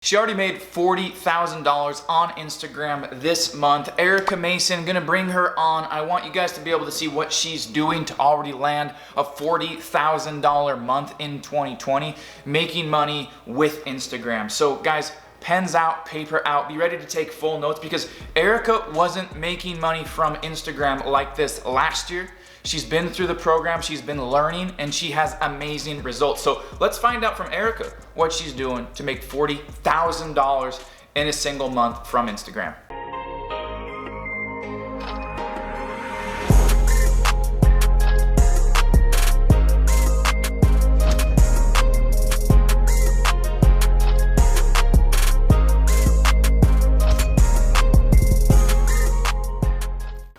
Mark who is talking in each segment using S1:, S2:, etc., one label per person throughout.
S1: She already made $40,000 on Instagram this month. Erica Mason, gonna bring her on. I want you guys to be able to see what she's doing to already land a $40,000 month in 2020, making money with Instagram. So guys, pens out, paper out, be ready to take full notes because Erica wasn't making money from Instagram like this last year. She's been through the program, she's been learning, and she has amazing results. So let's find out from Erica what she's doing to make $40,000 in a single month from Instagram.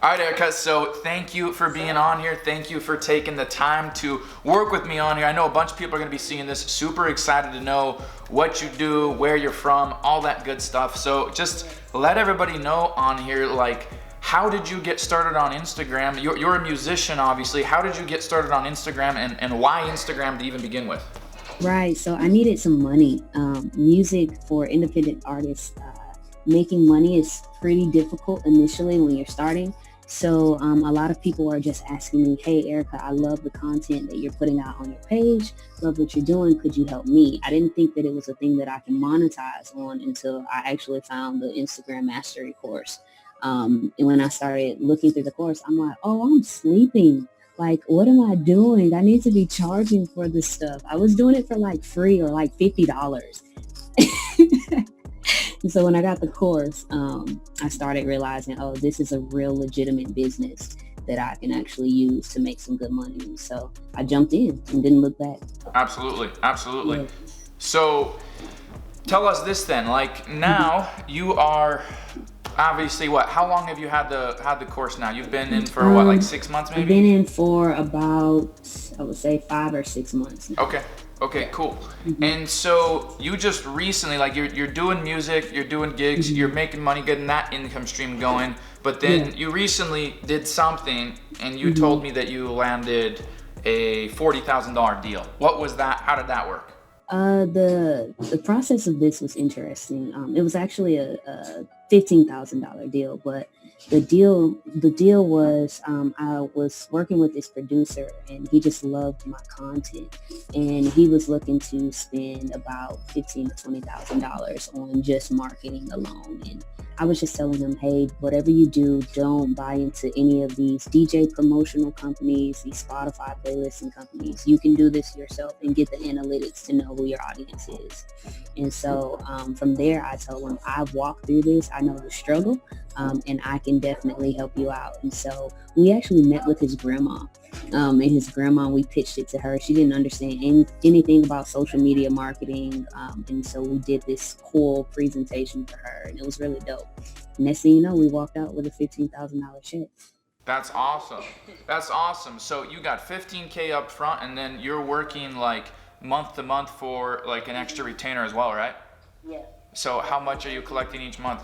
S1: All right, Erica, so thank you for being on here. Thank you for taking the time to work with me on here. I know a bunch of people are gonna be seeing this, super excited to know what you do, where you're from, all that good stuff. So just let everybody know on here, like, how did you get started on Instagram? You're a musician, obviously. How did you get started on Instagram and why Instagram to even begin with?
S2: Right, so I needed some money. Music for independent artists, making money is pretty difficult initially when you're starting. So a lot of people are just asking me, hey, Erica, I love the content that you're putting out on your page. Love what you're doing. Could you help me? I didn't think that it was a thing that I can monetize on until I actually found the Instagram Mastery course. And when I started looking through the course, I'm like, oh, I'm sleeping. Like, what am I doing? I need to be charging for this stuff. I was doing it for like free or like $50. And so when I got the course, I started realizing, oh, this is a real legitimate business that I can actually use to make some good money. So I jumped in and didn't look back.
S1: Absolutely, absolutely.
S2: Yeah.
S1: So tell us this then, like now you are obviously what, how long have you had the course now? You've been in for what, like 6 months maybe?
S2: I've been in for about, I would say 5 or 6 months now.
S1: Okay, cool. And so you just recently, like you're doing music, you're doing gigs, you're making money, getting that income stream going, but then you recently did something and you told me that you landed a $40,000 deal. What was that? How did that work?
S2: The process of this was interesting. It was actually a $15,000 deal, but the deal was I was working with this producer and he just loved my content and he was looking to spend about $15,000 to $20,000 on just marketing alone. And I was just telling him, hey, whatever you do, don't buy into any of these DJ promotional companies, these Spotify playlisting companies. You can do this yourself and get the analytics to know who your audience is. And so from there, I told him, I've walked through this. I know the struggle, and I can definitely help you out. And so we actually met with his grandma. And his grandma, we pitched it to her. She didn't understand anything about social media marketing. And so we did this cool presentation for her, and it was really dope. Next thing you know, we walked out with a $15,000 check.
S1: That's awesome. That's awesome. So you got 15K up front and then you're working like month to month for like an extra retainer as well, right?
S2: Yeah.
S1: So how much are you collecting each month?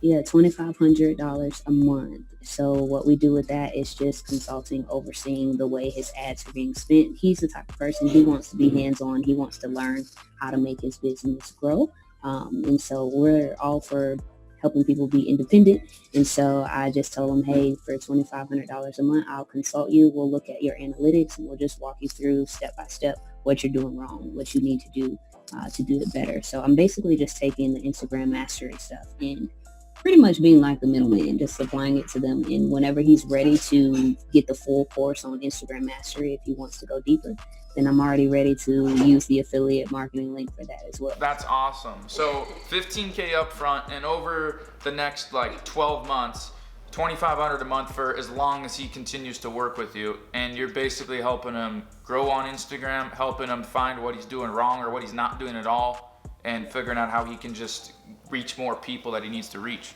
S2: Yeah, $2,500 a month. So what we do with that is just consulting, overseeing the way his ads are being spent. He's the type of person, he wants to be hands-on. He wants to learn how to make his business grow. And so we're all for helping people be independent. And so I just told him, hey, for $2,500 a month, I'll consult you. We'll look at your analytics and we'll just walk you through step by step what you're doing wrong, what you need to do it better. So I'm basically just taking the Instagram mastery stuff and pretty much being like the middleman, just supplying it to them. And whenever he's ready to get the full course on Instagram mastery, if he wants to go deeper, then I'm already ready to use the affiliate marketing link for that as well.
S1: That's awesome. So 15K up front and over the next like 12 months, $2,500 a month for as long as he continues to work with you. And you're basically helping him grow on Instagram, helping him find what he's doing wrong or what he's not doing at all, and figuring out how he can just reach more people that he needs to reach.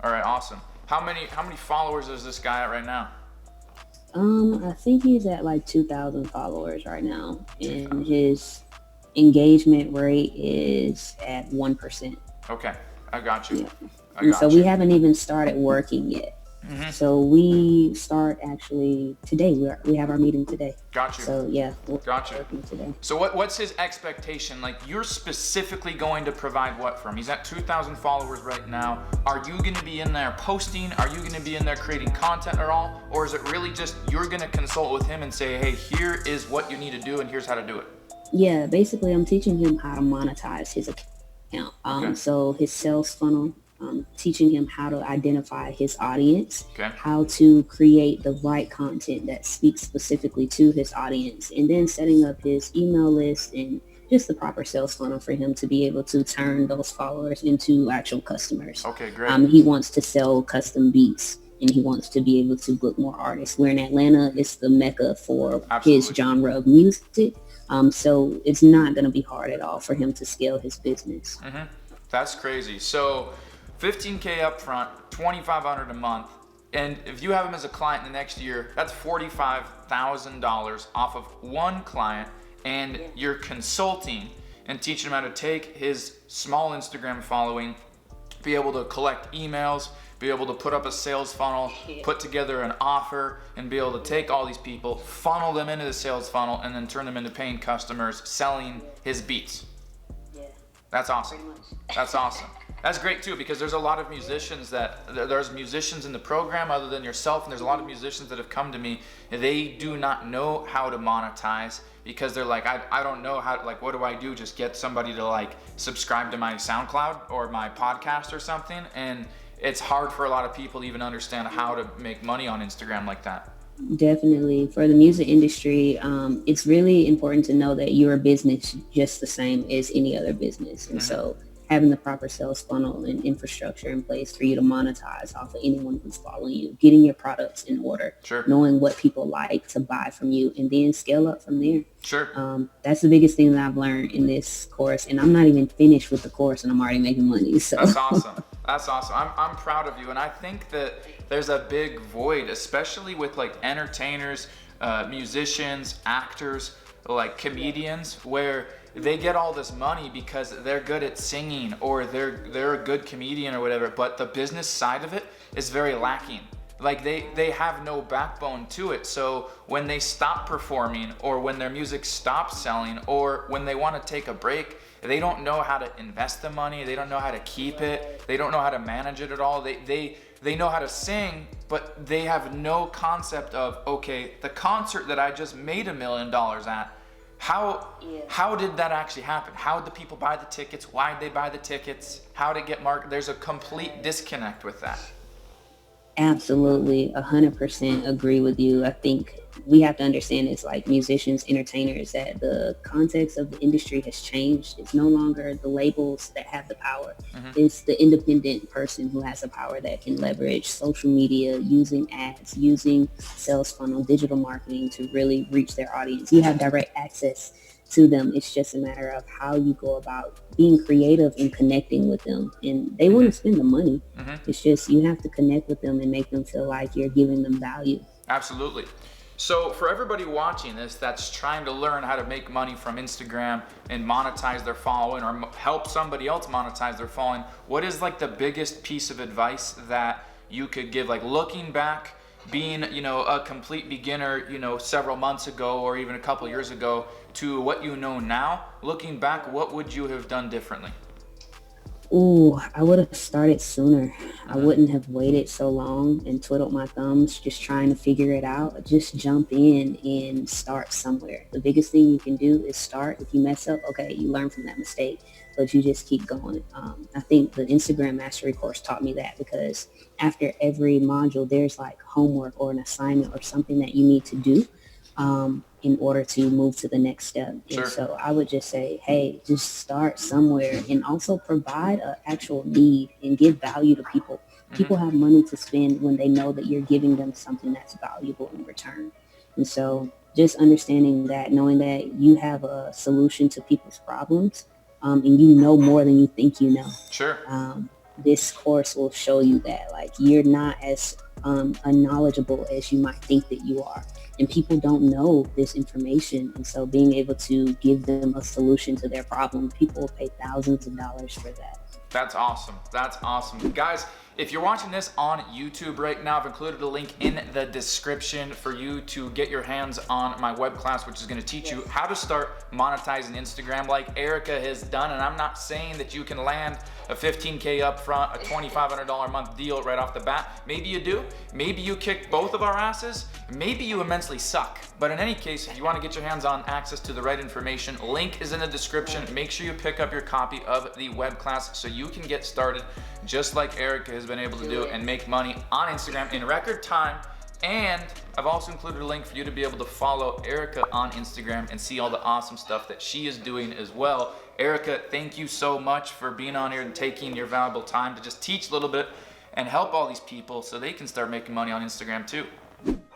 S1: All right, awesome. How many followers is this guy at right now?
S2: I think he's at like 2,000 followers right now, and his engagement rate is at 1%.
S1: Okay, I got you.
S2: Yeah. And so we haven't even started working yet. So we start actually today. We have our meeting today.
S1: Got you.
S2: So yeah, we're
S1: Got you.
S2: working today.
S1: So what's his expectation? Like, you're specifically going to provide what for him? He's at 2,000 followers right now. Are you going to be in there posting? Are you going to be in there creating content at all? Or is it really just you're going to consult with him and say, hey, here is what you need to do and here's how to do it?
S2: Yeah, basically I'm teaching him how to monetize his account.
S1: Okay.
S2: So his sales funnel, teaching him how to identify his audience,
S1: Okay.
S2: how to create the right content that speaks specifically to his audience, and then setting up his email list and just the proper sales funnel for him to be able to turn those followers into actual customers.
S1: Okay, great.
S2: He wants to sell custom beats and he wants to be able to book more artists. We're in Atlanta. It's the mecca for his genre of music. So it's not going to be hard at all for him to scale his business.
S1: That's crazy. So 15K up front, 2,500 a month. And if you have him as a client in the next year, that's $45,000 off of one client. And you're consulting and teaching him how to take his small Instagram following, be able to collect emails, be able to put up a sales funnel, put together an offer, and be able to take all these people, funnel them into the sales funnel, and then turn them into paying customers selling his beats. That's awesome. That's awesome. That's great too, because there's a lot of musicians there's musicians in the program other than yourself, and there's a lot of musicians that have come to me, and they do not know how to monetize because they're like, I don't know how, like, what do I do? Just get somebody to like subscribe to my SoundCloud or my podcast or something. And it's hard for a lot of people to even understand how to make money on Instagram like that.
S2: Definitely. For the music industry, it's really important to know that you're a business just the same as any other business. And so having the proper sales funnel and infrastructure in place for you to monetize off of anyone who's following you, getting your products in order, knowing what people like to buy from you, and then scale up from there. That's the biggest thing that I've learned in this course. And I'm not even finished with the course and I'm already making money. So
S1: that's awesome. That's awesome. I'm proud of you. And I think that there's a big void, especially with like entertainers, musicians, actors, like comedians, where they get all this money because they're good at singing or they're a good comedian or whatever, but the business side of it is very lacking. Like they have no backbone to it. So when they stop performing or when their music stops selling or when they want to take a break, they don't know how to invest the money. They don't know how to keep it. They don't know how to manage it at all. They know how to sing, but they have no concept of, okay, the concert that I just made $1 million at, how did that actually happen? How did the people buy the tickets? Why did they buy the tickets? How did it get marketed? There's a complete disconnect with that.
S2: Absolutely, 100% agree with you. I think we have to understand it's like musicians, entertainers, that the context of the industry has changed. It's no longer the labels that have the power. It's the independent person who has the power that can leverage social media, using ads, using sales funnel, digital marketing to really reach their audience. You have direct access to them. It's just a matter of how you go about being creative and connecting with them. And they want to spend the money. It's just you have to connect with them and make them feel like you're giving them value.
S1: Absolutely. So for everybody watching this that's trying to learn how to make money from Instagram and monetize their following or help somebody else monetize their following, what is like the biggest piece of advice that you could give? Like looking back, being, a complete beginner, several months ago or even a couple years ago to what you know now, looking back, what would you have done differently?
S2: Ooh, I would have started sooner. I wouldn't have waited so long and twiddled my thumbs just trying to figure it out. Just jump in and start somewhere. The biggest thing you can do is start. If you mess up, okay, you learn from that mistake, but you just keep going. I think the Instagram Mastery course taught me that, because after every module, there's like homework or an assignment or something that you need to do in order to move to the next step. And so I would just say, hey, just start somewhere and also provide an actual need and give value to people. People have money to spend when they know that you're giving them something that's valuable in return. And so just understanding that, knowing that you have a solution to people's problems, and you know more than you think you know. This course will show you that, like, you're not as unknowledgeable as you might think that you are. and people don't know this information. And so being able to give them a solution to their problem, people will pay thousands of dollars for that.
S1: That's awesome. That's awesome. Guys, if you're watching this on YouTube right now, I've included a link in the description for you to get your hands on my web class, which is going to teach you how to start monetizing Instagram like Erica has done. And I'm not saying that you can land a $15K up front, a $2,500 a month deal right off the bat. Maybe you do. Maybe you kick both of our asses. Maybe you immensely suck. But in any case, if you want to get your hands on access to the right information, link is in the description. Make sure you pick up your copy of the web class so you can get started just like Erica has been able to do and make money on Instagram in record time. And I've also included a link for you to be able to follow Erica on Instagram and see all the awesome stuff that she is doing as well. Erica, thank you so much for being on here and taking your valuable time to just teach a little bit and help all these people so they can start making money on Instagram too.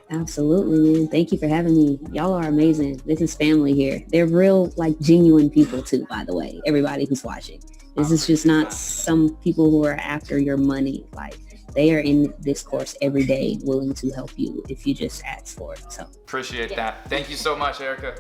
S2: Absolutely, man. Thank you for having me. Y'all are amazing. This is family here. They're real, like, genuine people too, by the way, everybody who's watching. This is just not some people who are after your money. Like, they are in this course every day willing to help you if you just ask for it. So
S1: appreciate that. Thank you so much, Erica.